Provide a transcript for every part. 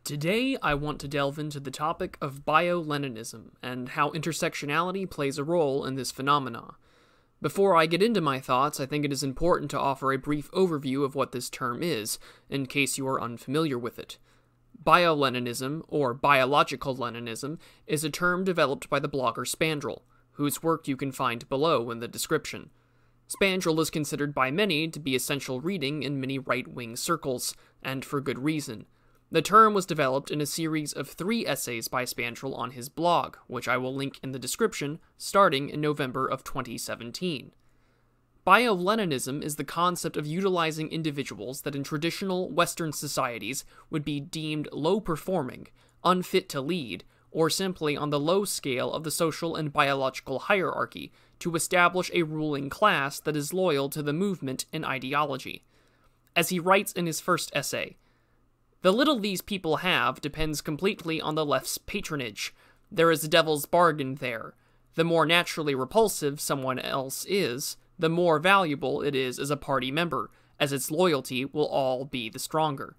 Today, I want to delve into the topic of Bioleninism and how intersectionality plays a role in this phenomena. Before I get into my thoughts, I think it is important to offer a brief overview of what this term is, in case you are unfamiliar with it. Bioleninism, or biological Leninism, is a term developed by the blogger Spandrel, whose work you can find below in the description. Spandrel is considered by many to be essential reading in many right-wing circles, and for good reason. The term was developed in a series of 3 essays by Spandrel on his blog, which I will link in the description, starting in November of 2017. Bioleninism is the concept of utilizing individuals that in traditional Western societies would be deemed low-performing, unfit to lead, or simply on the low scale of the social and biological hierarchy to establish a ruling class that is loyal to the movement and ideology. As he writes in his first essay, "The little these people have depends completely on the left's patronage. There is a devil's bargain there. The more naturally repulsive someone else is, the more valuable it is as a party member, as its loyalty will all be the stronger."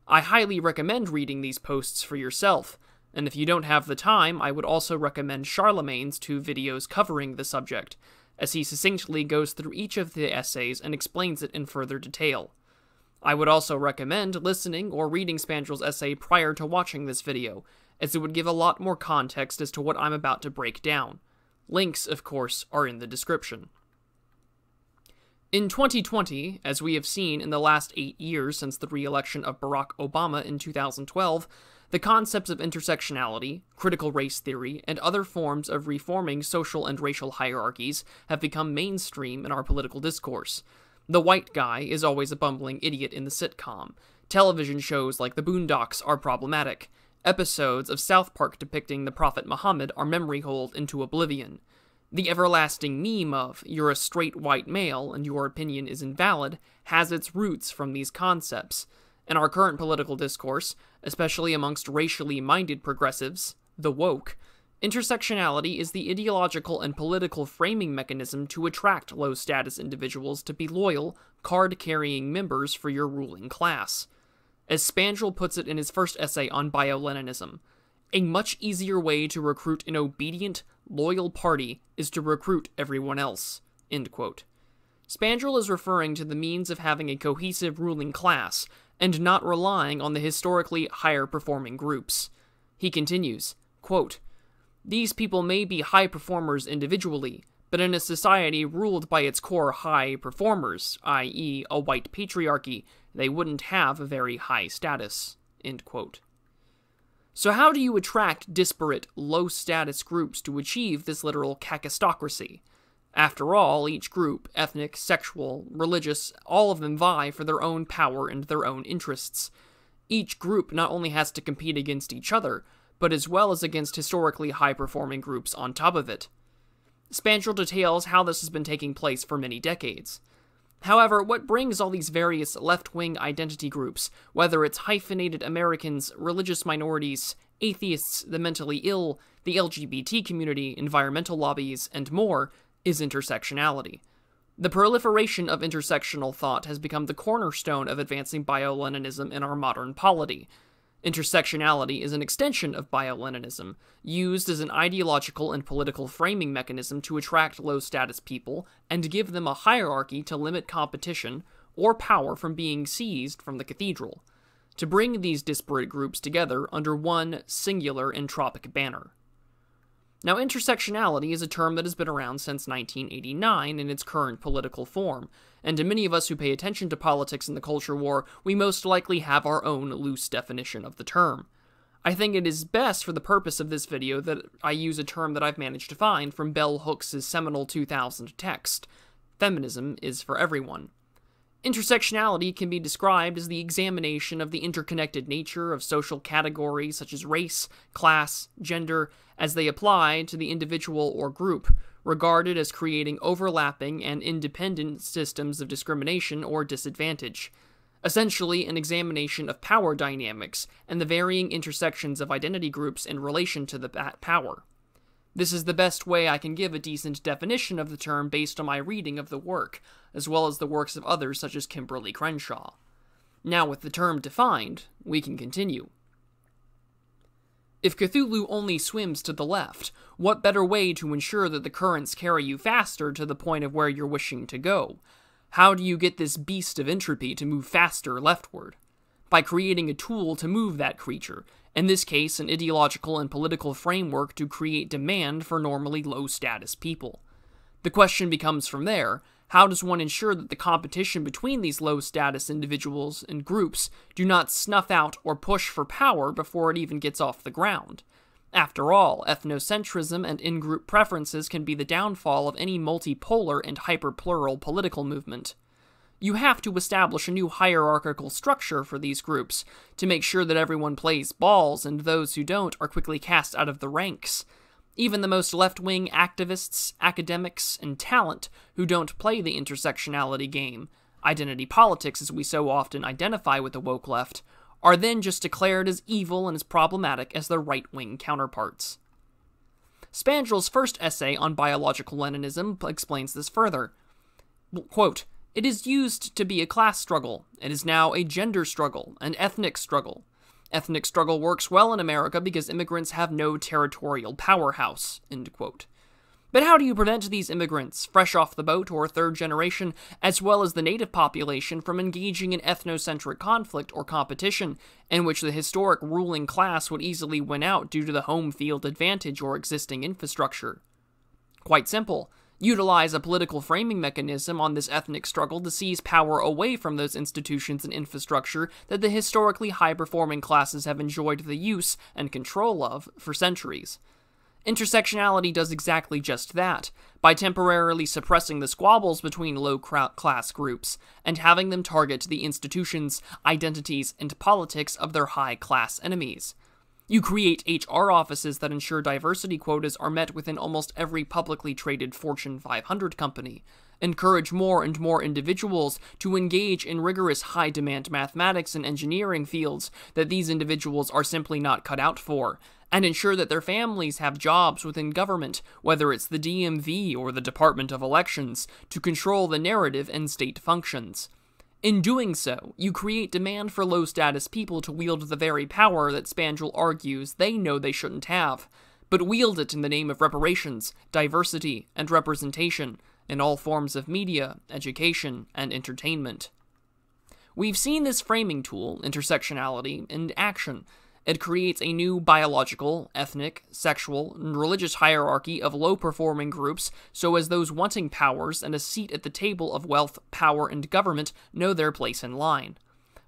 I highly recommend reading these posts for yourself, and if you don't have the time, I would also recommend Charlemagne's 2 videos covering the subject, as he succinctly goes through each of the essays and explains it in further detail. I would also recommend listening or reading Spandrel's essay prior to watching this video, as it would give a lot more context as to what I'm about to break down. Links, of course, are in the description. In 2020, as we have seen in the last 8 years since the re-election of Barack Obama in 2012, the concepts of intersectionality, critical race theory, and other forms of reforming social and racial hierarchies have become mainstream in our political discourse. The white guy is always a bumbling idiot in the sitcom. Television shows like The Boondocks are problematic. Episodes of South Park depicting the Prophet Muhammad are memory-holed into oblivion. The everlasting meme of, "you're a straight white male and your opinion is invalid," has its roots from these concepts. In our current political discourse, especially amongst racially minded progressives, the woke, intersectionality is the ideological and political framing mechanism to attract low-status individuals to be loyal, card-carrying members for your ruling class. As Spandrel puts it in his first essay on Bioleninism, a much easier way to recruit an obedient, loyal party is to recruit everyone else. End quote. Spandrel is referring to the means of having a cohesive ruling class and not relying on the historically higher-performing groups. He continues, quote, "These people may be high performers individually, but in a society ruled by its core high performers, i.e. a white patriarchy, they wouldn't have a very high status." End quote. So how do you attract disparate, low-status groups to achieve this literal kakistocracy? After all, each group, ethnic, sexual, religious, all of them vie for their own power and their own interests. Each group not only has to compete against each other, but as well as against historically high-performing groups on top of it. Spandrel details how this has been taking place for many decades. However, what brings all these various left-wing identity groups, whether it's hyphenated Americans, religious minorities, atheists, the mentally ill, the LGBT community, environmental lobbies, and more, is intersectionality. The proliferation of intersectional thought has become the cornerstone of advancing Bioleninism in our modern polity. Intersectionality is an extension of Bioleninism, used as an ideological and political framing mechanism to attract low-status people and give them a hierarchy to limit competition or power from being seized from the cathedral, to bring these disparate groups together under one singular entropic banner. Now, intersectionality is a term that has been around since 1989 in its current political form, and to many of us who pay attention to politics and the culture war, we most likely have our own loose definition of the term. I think it is best for the purpose of this video that I use a term that I've managed to find from Bell Hooks' seminal 2000 text, "Feminism is for everyone." Intersectionality can be described as the examination of the interconnected nature of social categories such as race, class, gender, as they apply to the individual or group, regarded as creating overlapping and independent systems of discrimination or disadvantage. Essentially, an examination of power dynamics and the varying intersections of identity groups in relation to that power. This is the best way I can give a decent definition of the term based on my reading of the work, as well as the works of others such as Kimberly Crenshaw. Now with the term defined, we can continue. If Cthulhu only swims to the left, what better way to ensure that the currents carry you faster to the point of where you're wishing to go? How do you get this beast of entropy to move faster leftward? By creating a tool to move that creature, in this case an ideological and political framework to create demand for normally low-status people. The question becomes from there, how does one ensure that the competition between these low-status individuals and groups do not snuff out or push for power before it even gets off the ground? After all, ethnocentrism and in-group preferences can be the downfall of any multipolar and hyper-plural political movement. You have to establish a new hierarchical structure for these groups to make sure that everyone plays balls and those who don't are quickly cast out of the ranks. Even the most left-wing activists, academics, and talent who don't play the intersectionality game, identity politics as we so often identify with the woke left, are then just declared as evil and as problematic as their right-wing counterparts. Spandrel's first essay on biological Leninism explains this further. Quote, "It is used to be a class struggle. It is now a gender struggle, an ethnic struggle. Ethnic struggle works well in America because immigrants have no territorial powerhouse." End quote. But how do you prevent these immigrants, fresh off the boat or third generation, as well as the native population, from engaging in ethnocentric conflict or competition, in which the historic ruling class would easily win out due to the home field advantage or existing infrastructure? Quite simple. Utilize a political framing mechanism on this ethnic struggle to seize power away from those institutions and infrastructure that the historically high-performing classes have enjoyed the use and control of for centuries. Intersectionality does exactly just that, by temporarily suppressing the squabbles between low-class groups, and having them target the institutions, identities, and politics of their high-class enemies. You create HR offices that ensure diversity quotas are met within almost every publicly traded Fortune 500 company, encourage more and more individuals to engage in rigorous high-demand mathematics and engineering fields that these individuals are simply not cut out for, and ensure that their families have jobs within government, whether it's the DMV or the Department of Elections, to control the narrative and state functions. In doing so, you create demand for low-status people to wield the very power that Spandrel argues they know they shouldn't have, but wield it in the name of reparations, diversity, and representation in all forms of media, education, and entertainment. We've seen this framing tool, intersectionality, in action. It creates a new biological, ethnic, sexual, and religious hierarchy of low-performing groups so as those wanting powers and a seat at the table of wealth, power, and government know their place in line.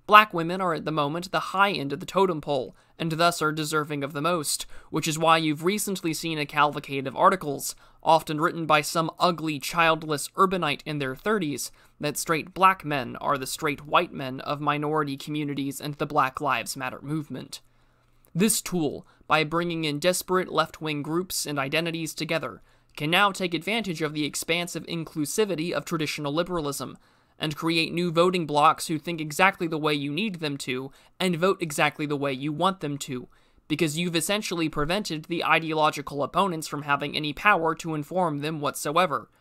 Black women are at the moment the high end of the totem pole, and thus are deserving of the most, which is why you've recently seen a cavalcade of articles, often written by some ugly, childless urbanite in their 30s, that straight black men are the straight white men of minority communities and the Black Lives Matter movement. This tool, by bringing in disparate left-wing groups and identities together, can now take advantage of the expansive inclusivity of traditional liberalism, and create new voting blocs who think exactly the way you need them to, and vote exactly the way you want them to, because you've essentially prevented the ideological opponents from having any power to inform them whatsoever.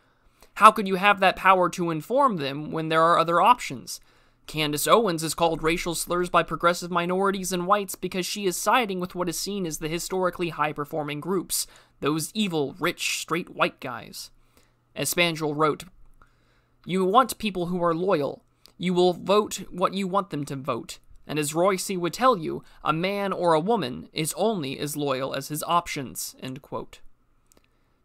How could you have that power to inform them when there are other options? Candace Owens is called racial slurs by progressive minorities and whites because she is siding with what is seen as the historically high-performing groups, those evil, rich, straight white guys. As Spandrel wrote, "You want people who are loyal. You will vote what you want them to vote. And as Royce would tell you, a man or a woman is only as loyal as his options." End quote.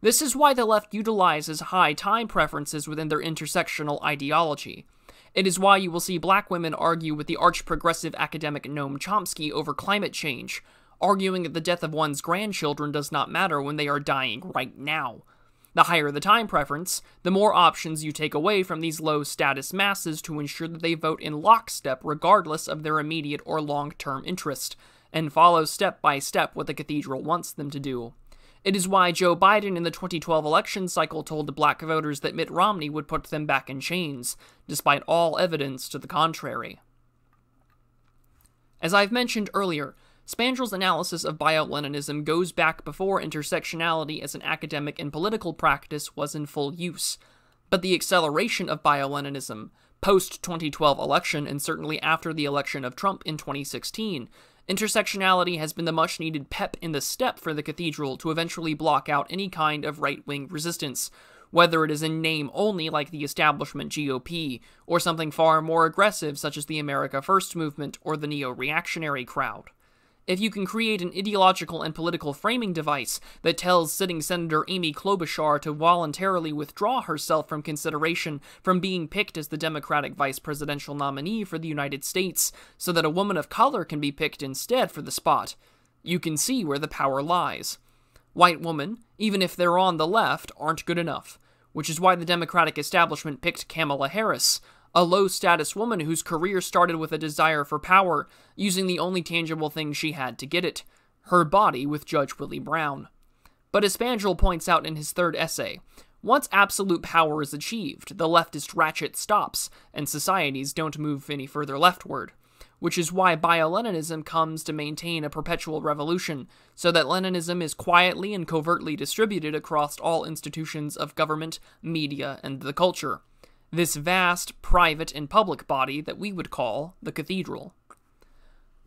This is why the left utilizes high time preferences within their intersectional ideology. It is why you will see black women argue with the arch-progressive academic Noam Chomsky over climate change, arguing that the death of one's grandchildren does not matter when they are dying right now. The higher the time preference, the more options you take away from these low-status masses to ensure that they vote in lockstep regardless of their immediate or long-term interest, and follow step by step what the cathedral wants them to do. It is why Joe Biden in the 2012 election cycle told black voters that Mitt Romney would put them back in chains, despite all evidence to the contrary. As I've mentioned earlier, Spandrel's analysis of Bioleninism goes back before intersectionality as an academic and political practice was in full use, but the acceleration of Bioleninism, post-2012 election and certainly after the election of Trump in 2016, Intersectionality has been the much-needed pep in the step for the cathedral to eventually block out any kind of right-wing resistance, whether it is in name only like the establishment GOP, or something far more aggressive such as the America First movement or the neo-reactionary crowd. If you can create an ideological and political framing device that tells sitting Senator Amy Klobuchar to voluntarily withdraw herself from consideration from being picked as the Democratic vice presidential nominee for the United States so that a woman of color can be picked instead for the spot, you can see where the power lies. White women, even if they're on the left, aren't good enough, which is why the Democratic establishment picked Kamala Harris, a low-status woman whose career started with a desire for power, using the only tangible thing she had to get it, her body with Judge Willie Brown. But as Spandrel points out in his third essay, once absolute power is achieved, the leftist ratchet stops, and societies don't move any further leftward, which is why Bioleninism comes to maintain a perpetual revolution, so that Leninism is quietly and covertly distributed across all institutions of government, media, and the culture. This vast, private, and public body that we would call the cathedral.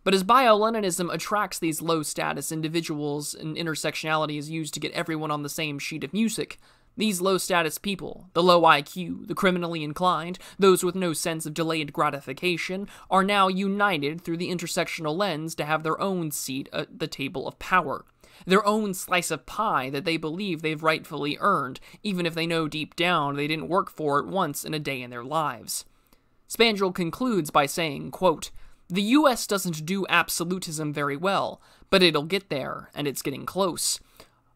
But as Bioleninism attracts these low-status individuals and intersectionality is used to get everyone on the same sheet of music, these low-status people, the low IQ, the criminally inclined, those with no sense of delayed gratification, are now united through the intersectional lens to have their own seat at the table of power. Their own slice of pie that they believe they've rightfully earned, even if they know deep down they didn't work for it once in a day in their lives. Spandrel concludes by saying, quote, "The US doesn't do absolutism very well, but it'll get there, and it's getting close.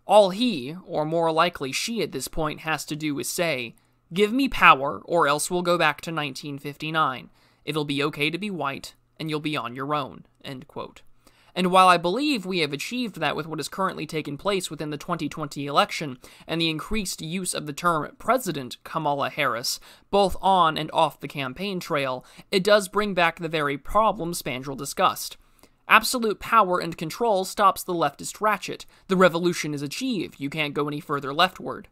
All he, or more likely she at this point, has to do is say, 'Give me power, or else we'll go back to 1959. It'll be okay to be white, and you'll be on your own.'" End quote. And while I believe we have achieved that with what has currently taken place within the 2020 election and the increased use of the term President Kamala Harris, both on and off the campaign trail, it does bring back the very problem Spandrel discussed. Absolute power and control stops the leftist ratchet. The revolution is achieved. You can't go any further leftward.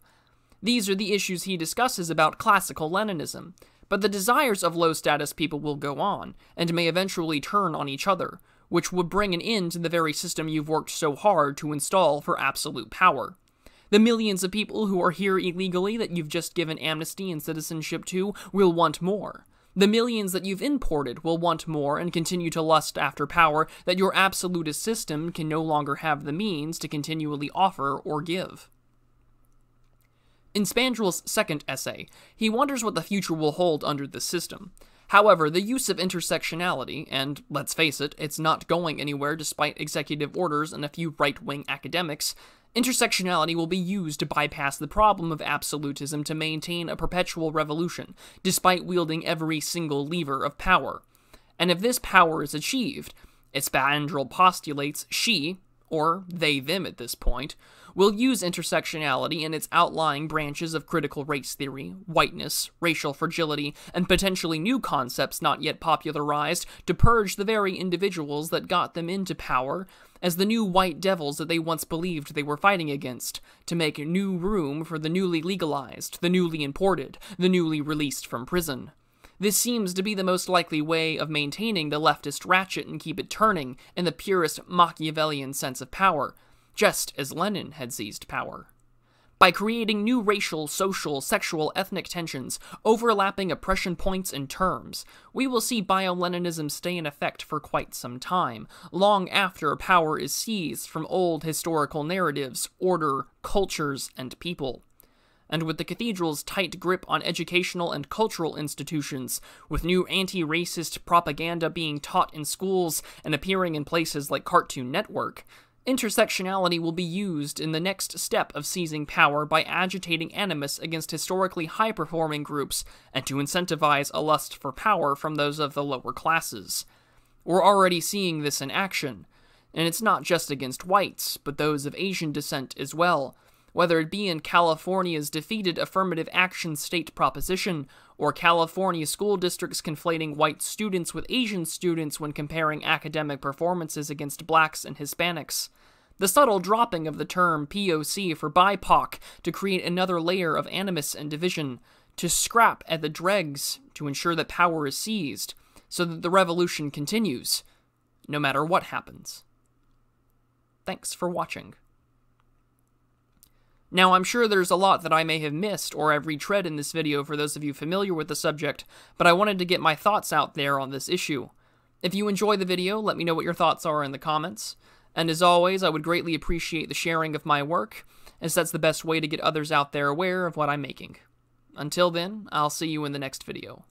These are the issues he discusses about classical Leninism. But the desires of low-status people will go on, and may eventually turn on each other, which would bring an end to the very system you've worked so hard to install for absolute power. The millions of people who are here illegally that you've just given amnesty and citizenship to will want more. The millions that you've imported will want more and continue to lust after power that your absolutist system can no longer have the means to continually offer or give. In Spandrel's second essay, he wonders what the future will hold under this system. However, the use of intersectionality, and let's face it, it's not going anywhere despite executive orders and a few right-wing academics, intersectionality will be used to bypass the problem of absolutism to maintain a perpetual revolution, despite wielding every single lever of power. And if this power is achieved, as Spandrel postulates, she, or they-them at this point, will use intersectionality in its outlying branches of critical race theory, whiteness, racial fragility, and potentially new concepts not yet popularized to purge the very individuals that got them into power as the new white devils that they once believed they were fighting against, to make new room for the newly legalized, the newly imported, the newly released from prison. This seems to be the most likely way of maintaining the leftist ratchet and keep it turning in the purest Machiavellian sense of power, just as Lenin had seized power. By creating new racial, social, sexual, ethnic tensions, overlapping oppression points and terms, we will see Bioleninism stay in effect for quite some time, long after power is seized from old historical narratives, order, cultures, and people. And with the cathedral's tight grip on educational and cultural institutions, with new anti-racist propaganda being taught in schools and appearing in places like Cartoon Network, intersectionality will be used in the next step of seizing power by agitating animus against historically high-performing groups and to incentivize a lust for power from those of the lower classes. We're already seeing this in action, and it's not just against whites, but those of Asian descent as well, whether it be in California's defeated affirmative action state proposition, or California school districts conflating white students with Asian students when comparing academic performances against blacks and Hispanics. The subtle dropping of the term POC for BIPOC to create another layer of animus and division, to scrap at the dregs to ensure that power is seized, so that the revolution continues. no matter what happens. Thanks for watching. Now, I'm sure there's a lot that I may have missed or have retread in this video for those of you familiar with the subject, but I wanted to get my thoughts out there on this issue. If you enjoy the video, let me know what your thoughts are in the comments. And as always, I would greatly appreciate the sharing of my work, as that's the best way to get others out there aware of what I'm making. Until then, I'll see you in the next video.